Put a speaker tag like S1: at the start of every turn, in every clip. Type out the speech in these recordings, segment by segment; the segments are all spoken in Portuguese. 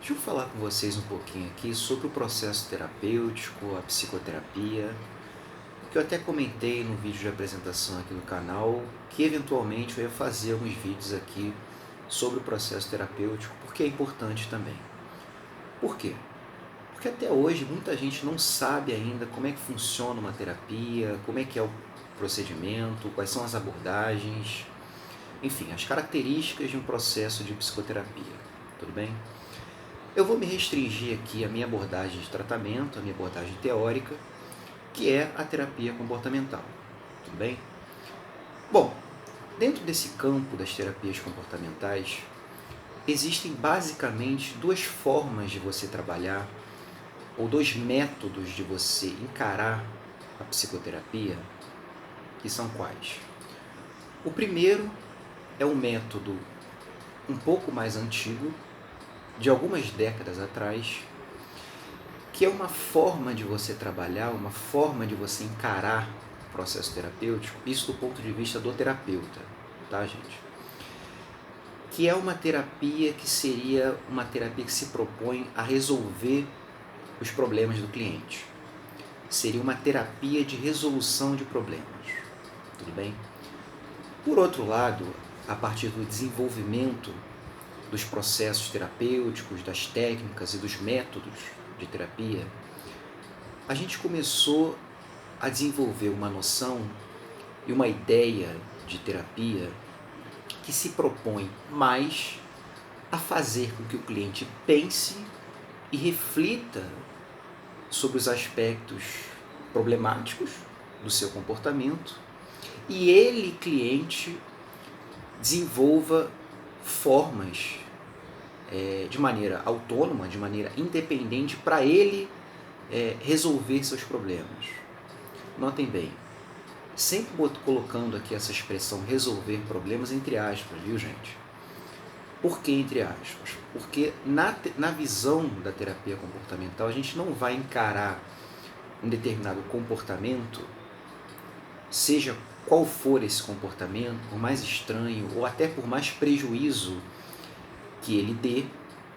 S1: Deixa eu falar com vocês um pouquinho aqui sobre o processo terapêutico, a psicoterapia, que eu até comentei no vídeo de apresentação aqui no canal, que eventualmente eu ia fazer alguns vídeos aqui sobre o processo terapêutico, porque é importante também. Por quê? Porque até hoje muita gente não sabe ainda como é que funciona uma terapia, como é que é o procedimento, quais são as abordagens, enfim, as características de um processo de psicoterapia, tudo bem? Eu vou me restringir aqui à minha abordagem de tratamento, à minha abordagem teórica, que é a terapia comportamental. Tudo bem? Bom, dentro desse campo das terapias comportamentais, existem basicamente duas formas de você trabalhar, ou dois métodos de você encarar a psicoterapia, que são quais? O primeiro é um método um pouco mais antigo, de algumas décadas atrás, que é uma forma de você trabalhar, uma forma de você encarar o processo terapêutico, isso do ponto de vista do terapeuta, tá, gente? Que é uma terapia que seria uma terapia que se propõe a resolver os problemas do cliente. Seria uma terapia de resolução de problemas, tudo bem? Por outro lado, a partir do desenvolvimento dos processos terapêuticos, das técnicas e dos métodos de terapia, a gente começou a desenvolver uma noção e uma ideia de terapia que se propõe mais a fazer com que o cliente pense e reflita sobre os aspectos problemáticos do seu comportamento e ele, cliente, desenvolva formas de maneira autônoma, de maneira independente, para ele resolver seus problemas. Notem bem, sempre colocando aqui essa expressão resolver problemas entre aspas, viu, gente? Por que entre aspas? Porque na visão da terapia comportamental, a gente não vai encarar um determinado comportamento, seja qual for esse comportamento, por mais estranho ou até por mais prejuízo que ele dê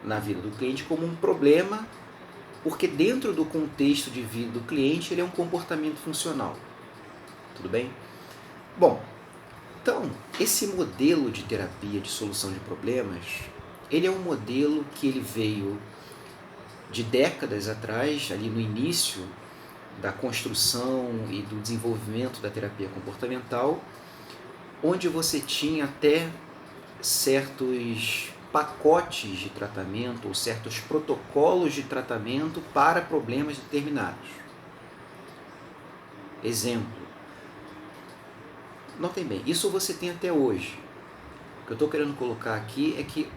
S1: na vida do cliente, como um problema, porque dentro do contexto de vida do cliente ele é um comportamento funcional. Tudo bem? Bom, então, esse modelo de terapia de solução de problemas, ele é um modelo que ele veio de décadas atrás, ali no início da construção e do desenvolvimento da terapia comportamental, onde você tinha até certos pacotes de tratamento ou certos protocolos de tratamento para problemas determinados. Exemplo, notem bem, isso você tem até hoje. O que eu estou querendo colocar aqui é que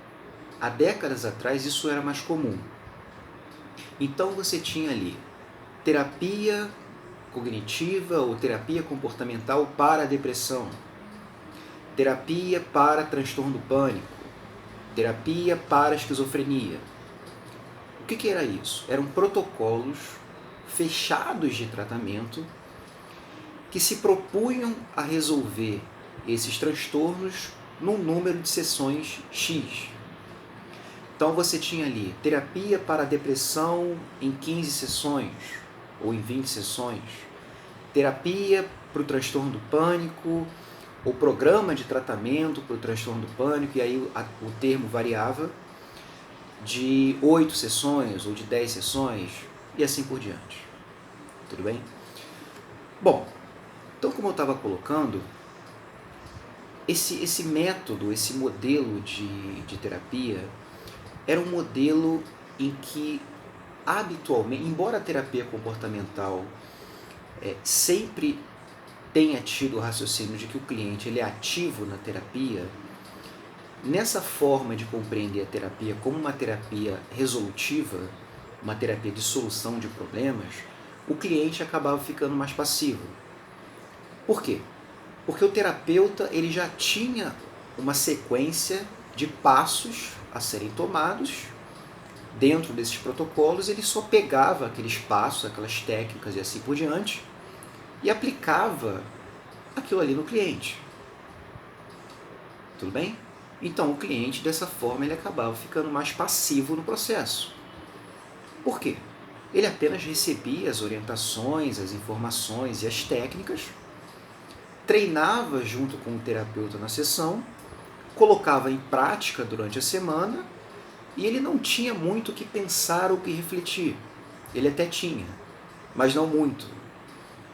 S1: há décadas atrás isso era mais comum. Então você tinha ali terapia cognitiva ou terapia comportamental para a depressão, terapia para transtorno do pânico, terapia para a esquizofrenia. O que era isso? Eram protocolos fechados de tratamento que se propunham a resolver esses transtornos num número de sessões X. Então você tinha ali terapia para a depressão em 15 sessões ou em 20 sessões, terapia para o transtorno do pânico, ou programa de tratamento para o transtorno do pânico, e aí o termo variava, de 8 sessões ou de 10 sessões, e assim por diante. Tudo bem? Bom, então como eu estava colocando, esse método, esse modelo de terapia, era um modelo em que habitualmente, embora a terapia comportamental sempre tenha tido o raciocínio de que o cliente ele é ativo na terapia, nessa forma de compreender a terapia como uma terapia resolutiva, uma terapia de solução de problemas, o cliente acabava ficando mais passivo. Por quê? Porque o terapeuta ele já tinha uma sequência de passos a serem tomados. Dentro desses protocolos, ele só pegava aqueles passos, aquelas técnicas e assim por diante, e aplicava aquilo ali no cliente. Tudo bem? Então o cliente, dessa forma, ele acabava ficando mais passivo no processo. Por quê? Ele apenas recebia as orientações, as informações e as técnicas, treinava junto com o terapeuta na sessão, colocava em prática durante a semana e ele não tinha muito o que pensar ou o que refletir. Ele até tinha, mas não muito.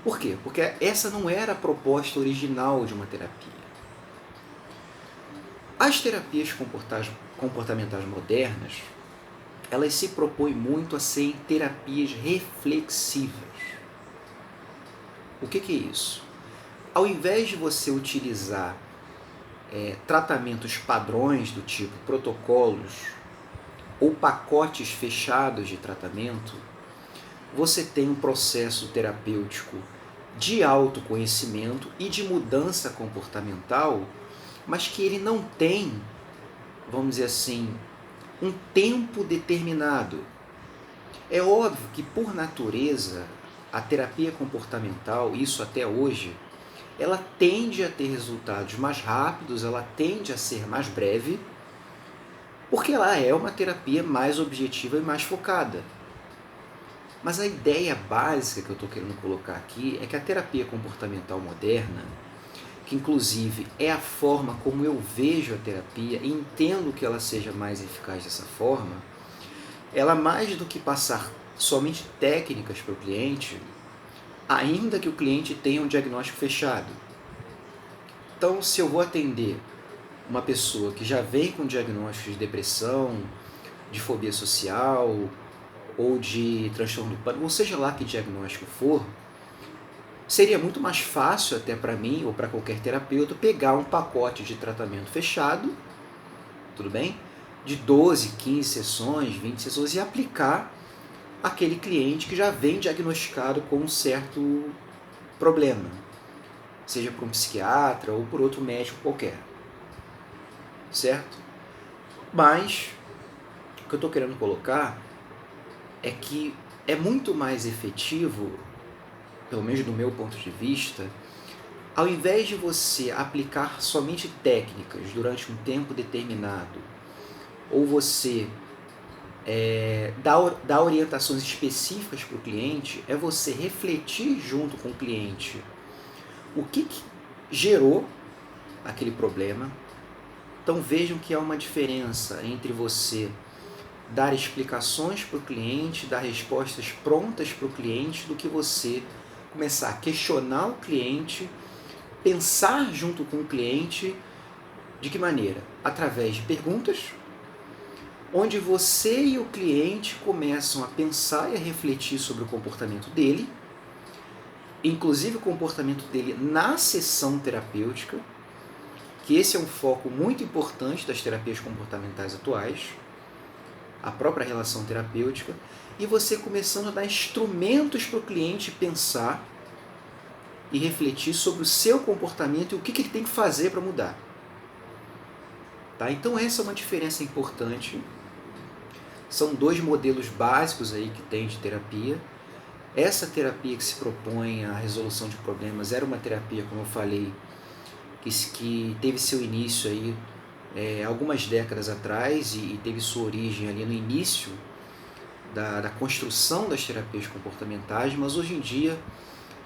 S1: Por quê? Porque essa não era a proposta original de uma terapia. As terapias comportamentais modernas, elas se propõem muito a serem terapias reflexivas. O que é isso? Ao invés de você utilizar tratamentos padrões do tipo protocolos ou pacotes fechados de tratamento, você tem um processo terapêutico de autoconhecimento e de mudança comportamental, mas que ele não tem, vamos dizer assim, um tempo determinado. É óbvio que, por natureza, a terapia comportamental, isso até hoje, ela tende a ter resultados mais rápidos, ela tende a ser mais breve, porque ela é uma terapia mais objetiva e mais focada. Mas a ideia básica que eu estou querendo colocar aqui é que a terapia comportamental moderna, que inclusive é a forma como eu vejo a terapia e entendo que ela seja mais eficaz dessa forma, ela, mais do que passar somente técnicas para o cliente, ainda que o cliente tenha um diagnóstico fechado. Então, se eu vou atender uma pessoa que já vem com diagnóstico de depressão, de fobia social ou de transtorno do pânico, ou seja lá que diagnóstico for, seria muito mais fácil até para mim ou para qualquer terapeuta pegar um pacote de tratamento fechado, tudo bem? De 12, 15 sessões, 20 sessões e aplicar aquele cliente que já vem diagnosticado com um certo problema, seja por um psiquiatra ou por outro médico qualquer, certo? Mas o que eu estou querendo colocar é que é muito mais efetivo, pelo menos do meu ponto de vista, ao invés de você aplicar somente técnicas durante um tempo determinado, ou você dar orientações específicas para o cliente, é você refletir junto com o cliente o que gerou aquele problema. Então vejam que há uma diferença entre você dar explicações para o cliente, dar respostas prontas para o cliente, do que você começar a questionar o cliente, pensar junto com o cliente. De que maneira? Através de perguntas, onde você e o cliente começam a pensar e a refletir sobre o comportamento dele, inclusive o comportamento dele na sessão terapêutica, que esse é um foco muito importante das terapias comportamentais atuais, a própria relação terapêutica, e você começando a dar instrumentos para o cliente pensar e refletir sobre o seu comportamento e o que ele tem que fazer para mudar. Tá? Então essa é uma diferença importante. São dois modelos básicos aí que tem de terapia. Essa terapia que se propõe à resolução de problemas era uma terapia, como eu falei, que teve seu início aí algumas décadas atrás e teve sua origem ali no início da construção das terapias comportamentais, mas hoje em dia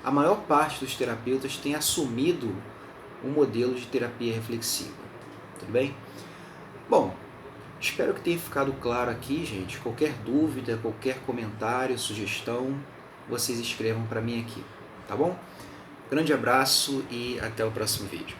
S1: a maior parte dos terapeutas tem assumido um modelo de terapia reflexiva. Tudo bem? Bom, espero que tenha ficado claro aqui, gente. Qualquer dúvida, qualquer comentário, sugestão, vocês escrevam para mim aqui, tá bom? Grande abraço e até o próximo vídeo.